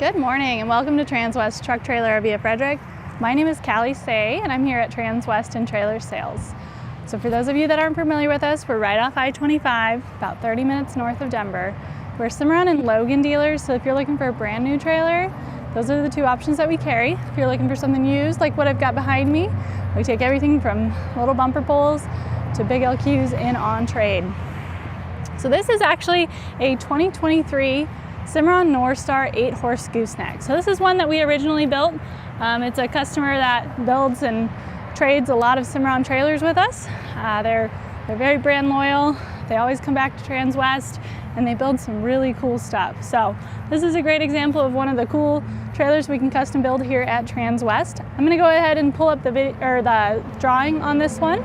Good morning and welcome to Transwest Truck Trailer RV of Frederick. My name is Callie Say and I'm here at Transwest and Trailer Sales. So for those of you that aren't familiar with us, we're right off I-25, about 30 minutes north of Denver. We're Cimarron and Logan dealers, so if you're looking for a brand new trailer, those are the two options that we carry. If you're looking for something used, like what I've got behind me, we take everything from little bumper pulls to big LQs in on trade. So this is actually a 2023 Cimarron Norstar 8 Horse Gooseneck. So this is one that we originally built. It's a customer that builds and trades a lot of Cimarron trailers with us. They're very brand loyal. They always come back to Transwest and they build some really cool stuff. So this is a great example of one of the cool trailers we can custom build here at Transwest. I'm gonna go ahead and pull up the drawing on this one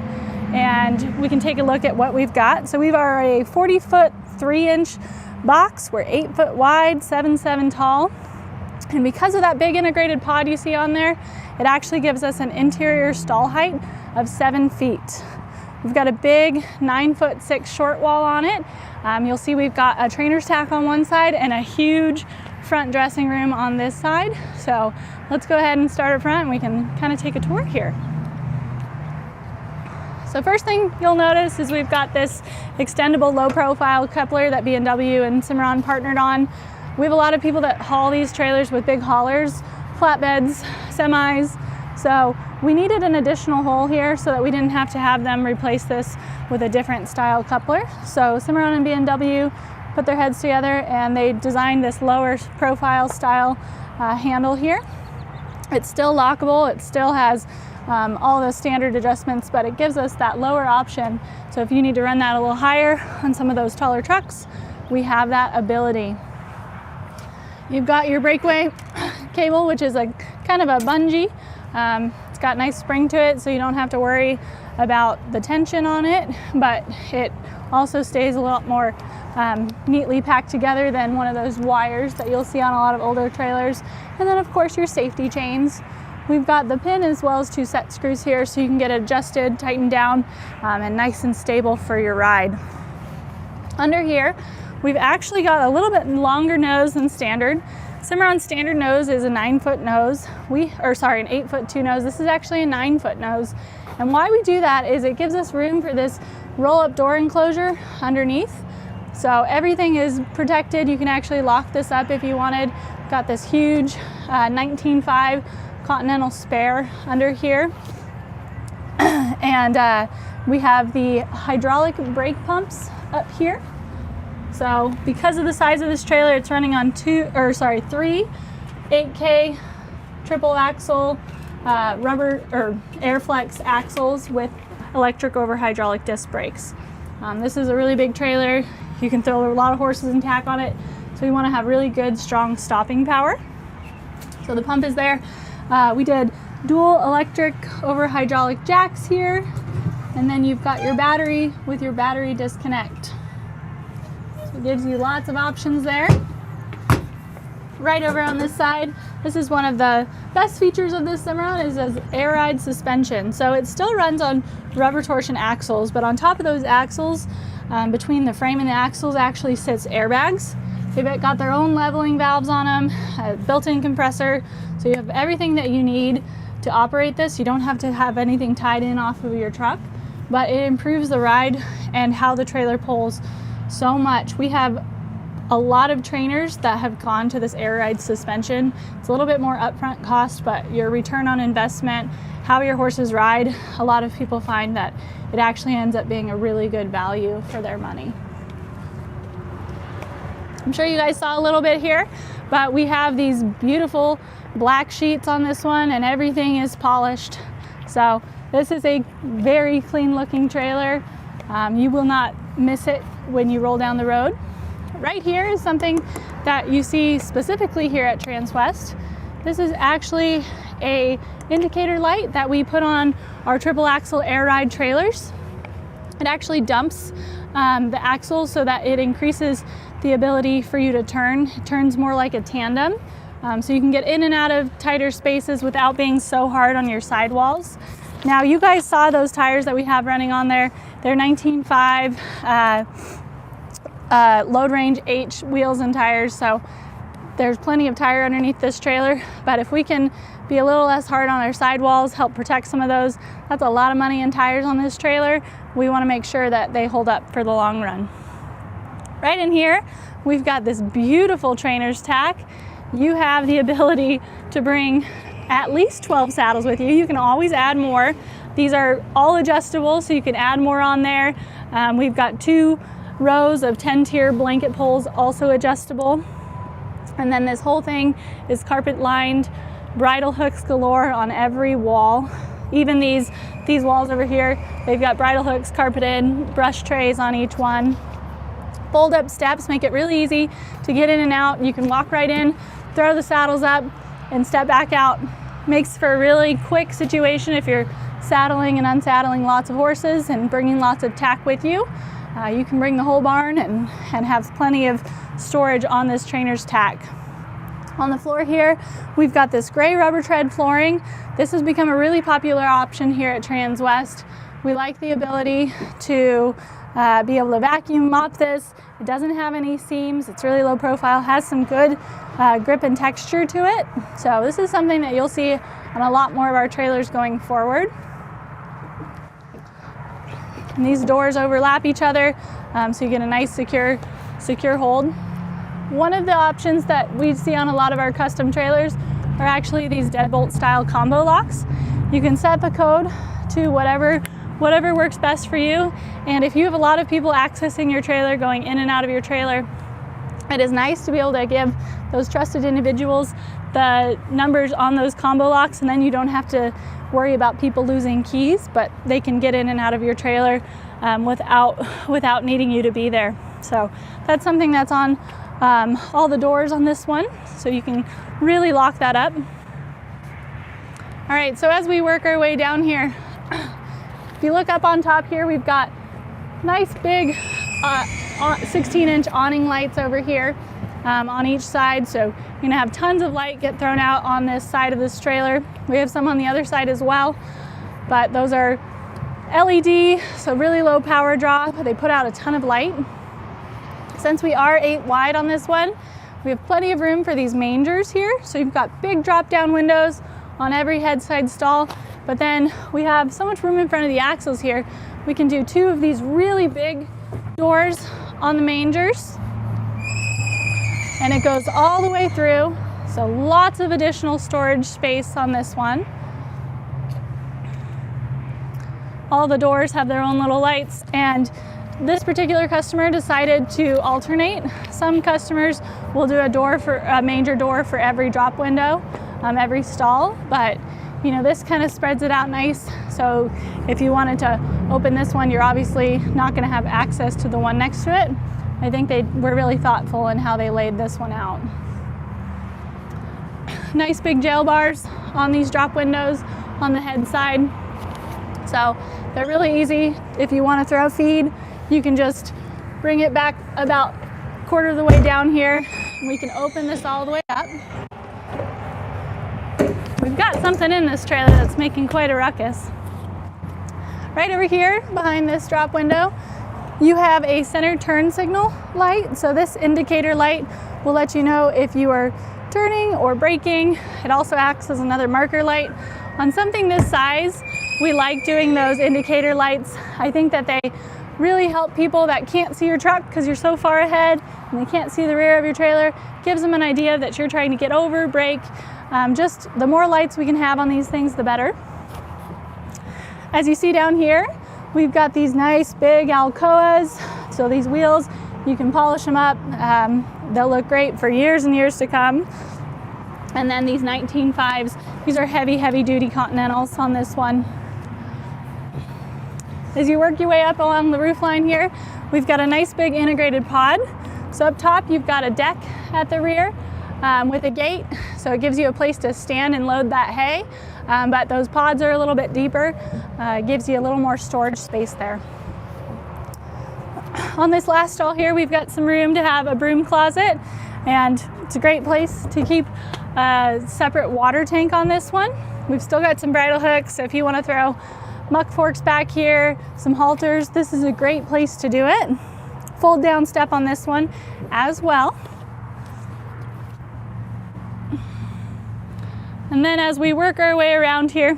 and we can take a look at what we've got. So we've got a 40-foot, 3-inch box. We're 8 foot wide, 7'7" tall. And because of that big integrated pod you see on there, it actually gives us an interior stall height of 7 feet. We've got a big 9'6" short wall on it. You'll see we've got a trainer's tack on one side and a huge front dressing room on this side. So let's go ahead and start up front and we can kind of take a tour here. So first thing you'll notice is we've got this extendable low profile coupler that B&W and Cimarron partnered on. We have a lot of people that haul these trailers with big haulers, flatbeds, semis. So we needed an additional hole here so that we didn't have to have them replace this with a different style coupler. So Cimarron and B&W put their heads together and they designed this lower profile style handle here. It's still lockable, it still has all the standard adjustments, but it gives us that lower option. So if you need to run that a little higher on some of those taller trucks, we have that ability. You've got your breakaway cable, which is a kind of a bungee. It's got nice spring to it, so you don't have to worry about the tension on it, but it also stays a lot more neatly packed together than one of those wires that you'll see on a lot of older trailers. And then of course your safety chains. We've got the pin as well as 2 set screws here so you can get adjusted, tightened down, and nice and stable for your ride. Under here, we've actually got a little bit longer nose than standard. Cimarron's standard nose is a 9-foot nose. An 8'2" nose. This is actually a 9-foot nose. And why we do that is it gives us room for this roll-up door enclosure underneath. So everything is protected. You can actually lock this up if you wanted. We've got this huge 19.5 Continental spare under here. And we have the hydraulic brake pumps up here. So because of the size of this trailer, it's running on 3 8K triple axle rubber or Airflex axles with electric over hydraulic disc brakes. This is a really big trailer. You can throw a lot of horses and tack on it. So we want to have really good, strong stopping power. So the pump is there. We did dual electric over hydraulic jacks here. And then you've got your battery with your battery disconnect. So it gives you lots of options there. Right over on this side, this is one of the best features of this Cimarron is as Aire suspension. So it still runs on rubber torsion axles, but on top of those axles, between the frame and the axles actually sits airbags. They've got their own leveling valves on them, a built-in compressor, so you have everything that you need to operate this. You don't have to have anything tied in off of your truck, but it improves the ride and how the trailer pulls so much. We have a lot of trainers that have gone to this Aire suspension. It's a little bit more upfront cost, but your return on investment, how your horses ride, a lot of people find that it actually ends up being a really good value for their money. I'm sure you guys saw a little bit here, but we have these beautiful black sheets on this one and everything is polished. So this is a very clean looking trailer. You will not miss it when you roll down the road. Right here is something that you see specifically here at Transwest. This is actually a indicator light that we put on our triple axle air ride trailers. It actually dumps the axle so that it increases the ability for you to turn. It turns more like a tandem. So you can get in and out of tighter spaces without being so hard on your sidewalls. Now you guys saw those tires that we have running on there. They're 19.5 load range H wheels and tires. So There's plenty of tire underneath this trailer, but if we can be a little less hard on our sidewalls, help protect some of those, that's a lot of money in tires on this trailer. We want to make sure that they hold up for the long run. Right in here, we've got this beautiful trainer's tack. You have the ability to bring at least 12 saddles with you. You can always add more. These are all adjustable, so you can add more on there. We've got 2 rows of 10-tier blanket poles, also adjustable. And then this whole thing is carpet lined, bridle hooks galore on every wall. Even these walls over here, they've got bridle hooks carpeted, brush trays on each one. Fold up steps make it really easy to get in and out. You can walk right in, throw the saddles up, and step back out. Makes for a really quick situation if you're saddling and unsaddling lots of horses and bringing lots of tack with you. You can bring the whole barn and have plenty of storage on this trainer's tack. On the floor here, we've got this gray rubber tread flooring. This has become a really popular option here at Transwest. We like the ability to be able to vacuum mop this. It doesn't have any seams. It's really low profile, has some good grip and texture to it. So this is something that you'll see on a lot more of our trailers going forward. And these doors overlap each other, so you get a nice secure hold. One of the options that we see on a lot of our custom trailers are actually these deadbolt style combo locks. You can set the code to whatever works best for you. And if you have a lot of people accessing your trailer, going in and out of your trailer, it is nice to be able to give those trusted individuals the numbers on those combo locks, and then you don't have to worry about people losing keys, but they can get in and out of your trailer without needing you to be there. So that's something that's on all the doors on this one, so you can really lock that up. All right, so as we work our way down here, if you look up on top here, we've got nice big 16-inch awning lights over here on each side. So you're gonna have tons of light get thrown out on this side of this trailer. We have some on the other side as well, but those are LED, so really low power draw, but they put out a ton of light. Since we are 8 wide on this one, we have plenty of room for these mangers here. So you've got big drop-down windows on every head side stall, but then we have so much room in front of the axles here. We can do 2 of these really big doors on the mangers, and it goes all the way through. So lots of additional storage space on this one. All the doors have their own little lights, and this particular customer decided to alternate. Some customers will do a manger door for every drop window, every stall, but you know, this kind of spreads it out nice. So if you wanted to open this one, you're obviously not going to have access to the one next to it. I think they were really thoughtful in how they laid this one out. Nice big jail bars on these drop windows on the head side. So they're really easy. If you want to throw feed, you can just bring it back about a quarter of the way down here. We can open this all the way up. We've got something in this trailer that's making quite a ruckus. Right over here behind this drop window, you have a center turn signal light. So this indicator light will let you know if you are turning or braking. It also acts as another marker light. On something this size, we like doing those indicator lights. I think that they really help people that can't see your truck because you're so far ahead and they can't see the rear of your trailer. Gives them an idea that you're trying to get over, brake. Just the more lights we can have on these things, the better. As you see down here, we've got these nice big Alcoas. So these wheels, you can polish them up. They'll look great for years and years to come. And then these 19.5s, these are heavy, heavy duty Continentals on this one. As you work your way up along the roof line here, we've got a nice big integrated pod. So up top, you've got a deck at the rear with a gate. So it gives you a place to stand and load that hay. But those pods are a little bit deeper. Gives you a little more storage space there. On this last stall here, we've got some room to have a broom closet, and it's a great place to keep a separate water tank on this one. We've still got some bridle hooks, so if you want to throw muck forks back here, some halters, this is a great place to do it. Fold down step on this one as well. And then as we work our way around here,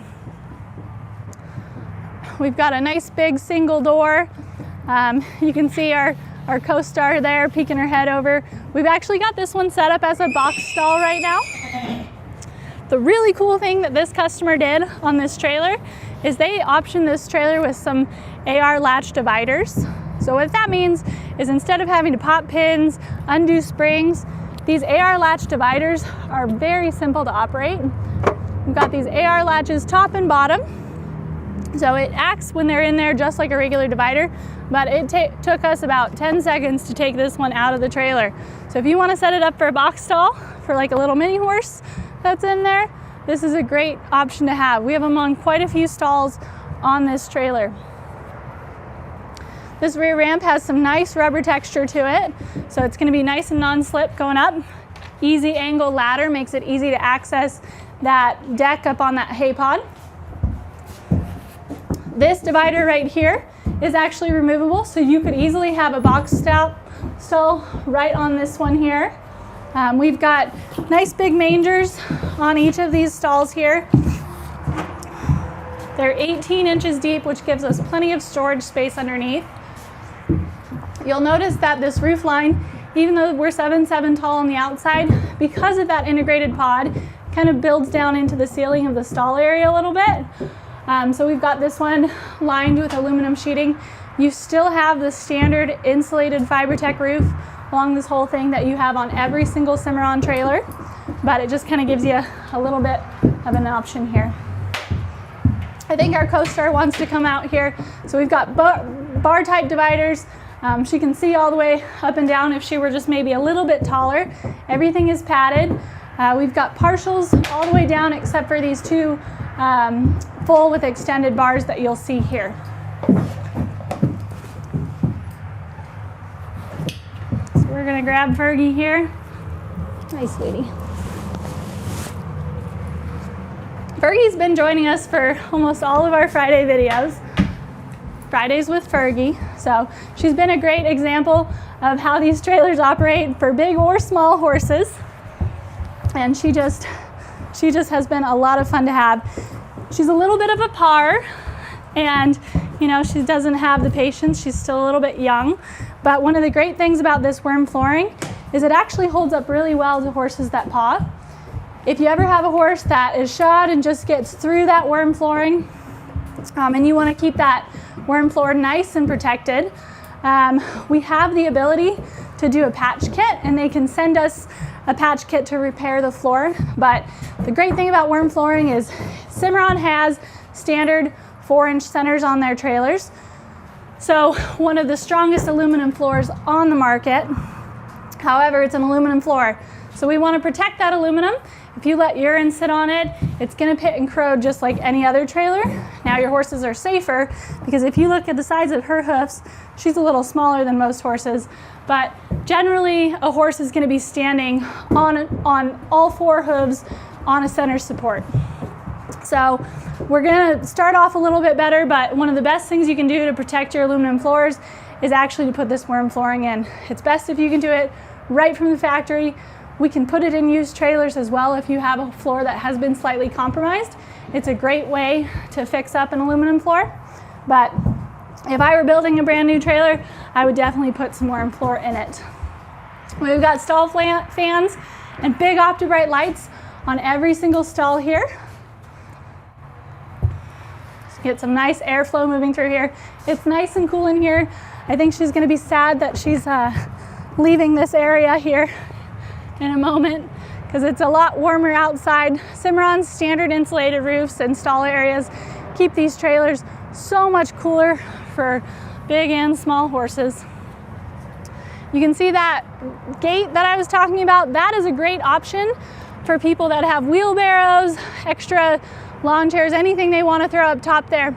we've got a nice big single door. You can see our co-star there peeking her head over. We've actually got this one set up as a box stall right now. The really cool thing that this customer did on this trailer is they optioned this trailer with some Aire latch dividers. So what that means is instead of having to pop pins, undo springs, these Aire latch dividers are very simple to operate. We've got these Aire latches top and bottom. So it acts when they're in there just like a regular divider, but it took us about 10 seconds to take this one out of the trailer. So if you want to set it up for a box stall, for like a little mini horse that's in there, this is a great option to have. We have them on quite a few stalls on this trailer. This rear ramp has some nice rubber texture to it, so it's going to be nice and non-slip going up. Easy angle ladder makes it easy to access that deck up on that hay pod. This divider right here is actually removable, so you could easily have a box stall right on this one here. We've got nice big mangers on each of these stalls here. They're 18 inches deep, which gives us plenty of storage space underneath. You'll notice that this roof line, even though we're 7'7" tall on the outside, because of that integrated pod, kind of builds down into the ceiling of the stall area a little bit. So we've got this one lined with aluminum sheeting. You still have the standard insulated FiberTech roof along this whole thing that you have on every single Cimarron trailer, but it just kind of gives you a little bit of an option here. I think our co-star wants to come out here. So we've got bar type dividers. She can see all the way up and down if she were just maybe a little bit taller. Everything is padded. We've got partials all the way down except for these two full with extended bars that you'll see here. So we're gonna grab Fergie here. Hi, sweetie. Fergie's been joining us for almost all of our Friday videos. Fridays with Fergie. So she's been a great example of how these trailers operate for big or small horses. And she just has been a lot of fun to have. She's a little bit of a par, and you know, she doesn't have the patience. She's still a little bit young. But one of the great things about this Werm Flooring is it actually holds up really well to horses that paw. If you ever have a horse that is shod and just gets through that Werm Flooring, and you want to keep that Werm floor nice and protected, we have the ability to do a patch kit, and they can send us a patch kit to repair the floor. But the great thing about Werm Flooring is Cimarron has standard 4-inch centers on their trailers. So one of the strongest aluminum floors on the market. However, it's an aluminum floor. So we want to protect that aluminum. If you let urine sit on it, it's going to pit and corrode just like any other trailer. Now your horses are safer because if you look at the size of her hoofs, she's a little smaller than most horses. But generally, a horse is going to be standing on all 4 hooves on a center support. So we're going to start off a little bit better, but one of the best things you can do to protect your aluminum floors is actually to put this Werm Flooring in. It's best if you can do it right from the factory. We can put it in used trailers as well if you have a floor that has been slightly compromised. It's a great way to fix up an aluminum floor. But if I were building a brand new trailer, I would definitely put some Werm floor in it. We've got stall fans and big OptiBrite lights on every single stall here. Just get some nice airflow moving through here. It's nice and cool in here. I think she's going to be sad that she's leaving this area here in a moment because it's a lot warmer outside. Cimarron's standard insulated roofs and stall areas keep these trailers so much cooler for big and small horses. You can see that gate that I was talking about. That is a great option for people that have wheelbarrows, extra lawn chairs, anything they want to throw up top there.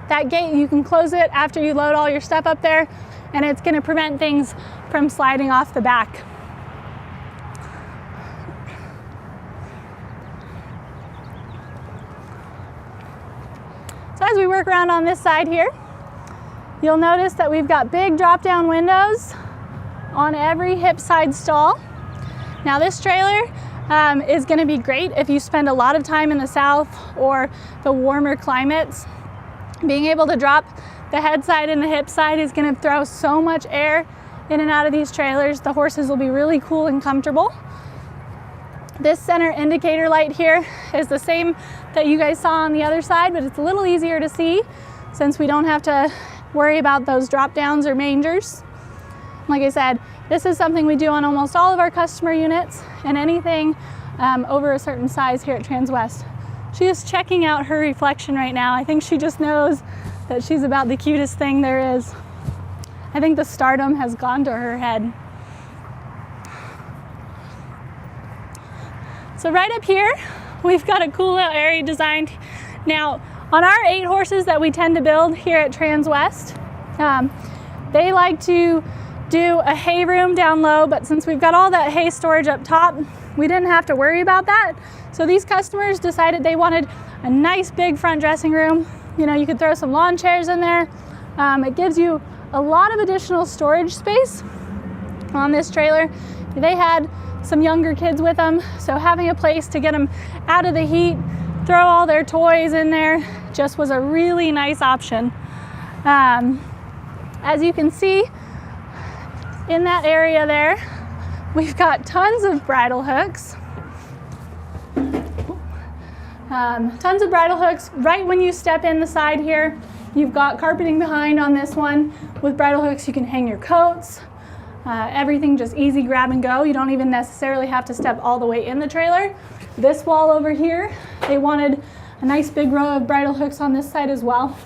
That gate, you can close it after you load all your stuff up there, and it's going to prevent things from sliding off the back. So as we work around on this side here, you'll notice that we've got big drop-down windows on every hip side stall. Now this trailer is going to be great if you spend a lot of time in the south or the warmer climates. Being able to drop the head side and the hip side is going to throw so much air in and out of these trailers. The horses will be really cool and comfortable. This center indicator light here is the same that you guys saw on the other side, but it's a little easier to see since we don't have to worry about those drop downs or mangers. Like I said, this is something we do on almost all of our customer units and anything over a certain size here at Transwest. She is checking out her reflection right now. I think she just knows that she's about the cutest thing there is. I think the stardom has gone to her head. So right up here, we've got a cool little area designed. Now, on our 8 horses that we tend to build here at Transwest, they like to do a hay room down low, but since we've got all that hay storage up top, we didn't have to worry about that. So these customers decided they wanted a nice big front dressing room. You know, you could throw some lawn chairs in there. It gives you a lot of additional storage space on this trailer. They had some younger kids with them, so having a place to get them out of the heat, throw all their toys in there, just was a really nice option. As you can see, in that area there, we've got tons of bridle hooks. Tons of bridle hooks. Right when you step in the side here, you've got carpeting behind on this one. With bridle hooks, you can hang your coats. Everything just easy grab and go. You don't even necessarily have to step all the way in the trailer. This wall over here, they wanted a nice big row of bridle hooks on this side as well.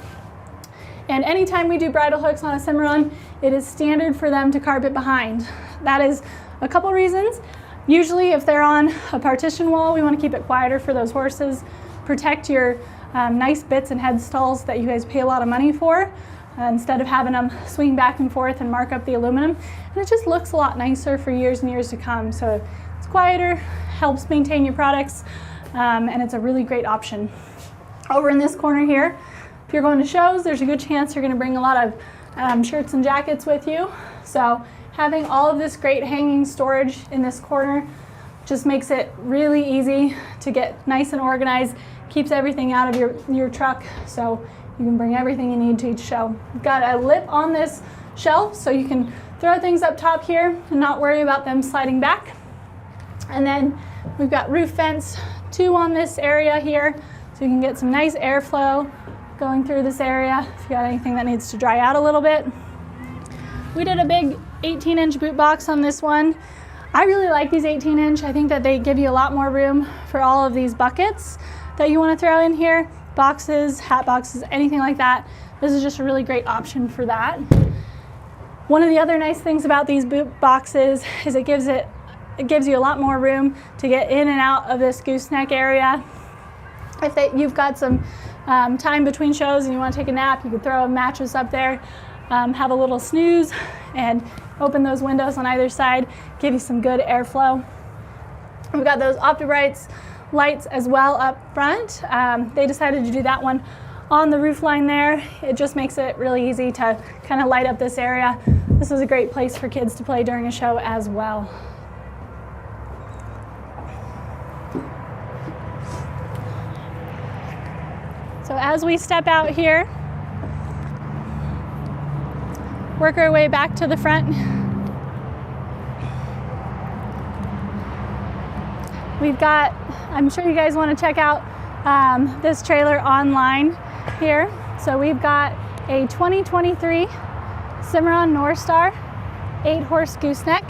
And anytime we do bridle hooks on a Cimarron, it is standard for them to carpet behind. That is a couple reasons. Usually if they're on a partition wall, we want to keep it quieter for those horses, protect your nice bits and head stalls that you guys pay a lot of money for, instead of having them swing back and forth and mark up the aluminum. And it just looks a lot nicer for years and years to come. So it's quieter, helps maintain your products, and it's a really great option. Over in this corner here, if you're going to shows, there's a good chance you're going to bring a lot of shirts and jackets with you. So having all of this great hanging storage in this corner just makes it really easy to get nice and organized, keeps everything out of your truck, so you can bring everything you need to each show. We've got a lip on this shelf, so you can throw things up top here and not worry about them sliding back. And then we've got roof vents, 2 on this area here, so you can get some nice airflow going through this area if you got anything that needs to dry out a little bit. We did a big 18-inch boot box on this one. I really like these 18-inch. I think that they give you a lot more room for all of these buckets that you want to throw in here. Boxes, hat boxes, anything like that. This is just a really great option for that. One of the other nice things about these boot boxes is it gives you a lot more room to get in and out of this gooseneck area. If you've got some time between shows and you want to take a nap, you can throw a mattress up there, have a little snooze, and open those windows on either side, give you some good airflow. We've got those OptiBrights lights as well up front. They decided to do that one on the roof line there. It just makes it really easy to kind of light up this area. This is a great place for kids to play during a show as well. So as we step out here, work our way back to the front. We've got, I'm sure you guys want to check out this trailer online here. So we've got a 2023 Cimarron Norstar 8 Horse Gooseneck.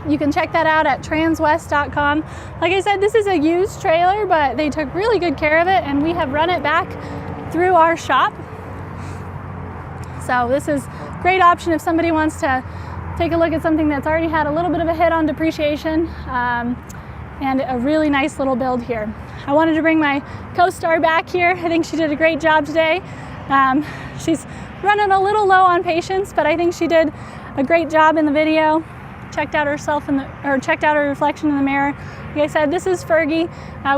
You can check that out at transwest.com. Like I said, this is a used trailer, but they took really good care of it, and we have run it back through our shop. So this is a great option if somebody wants to take a look at something that's already had a little bit of a hit on depreciation, and a really nice little build here. I wanted to bring my co-star back here. I think she did a great job today. She's running a little low on patience, but I think she did a great job in the video. Checked out checked out her reflection in the mirror. Like I said, this is Fergie.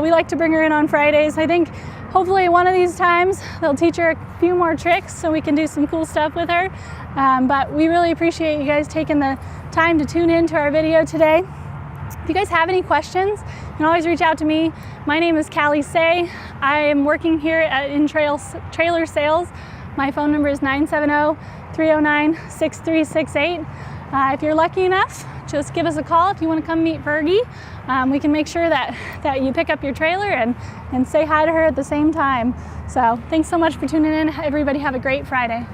We like to bring her in on Fridays. I think hopefully one of these times they'll teach her a few more tricks so we can do some cool stuff with her. But we really appreciate you guys taking the time to tune in to our video today. If you guys have any questions, you can always reach out to me. My name is Callie Say. I am working here at Trailer Sales. My phone number is 970-309-6368. If you're lucky enough, just give us a call if you want to come meet Fergie. We can make sure that you pick up your trailer and say hi to her at the same time. So thanks so much for tuning in. Everybody have a great Friday.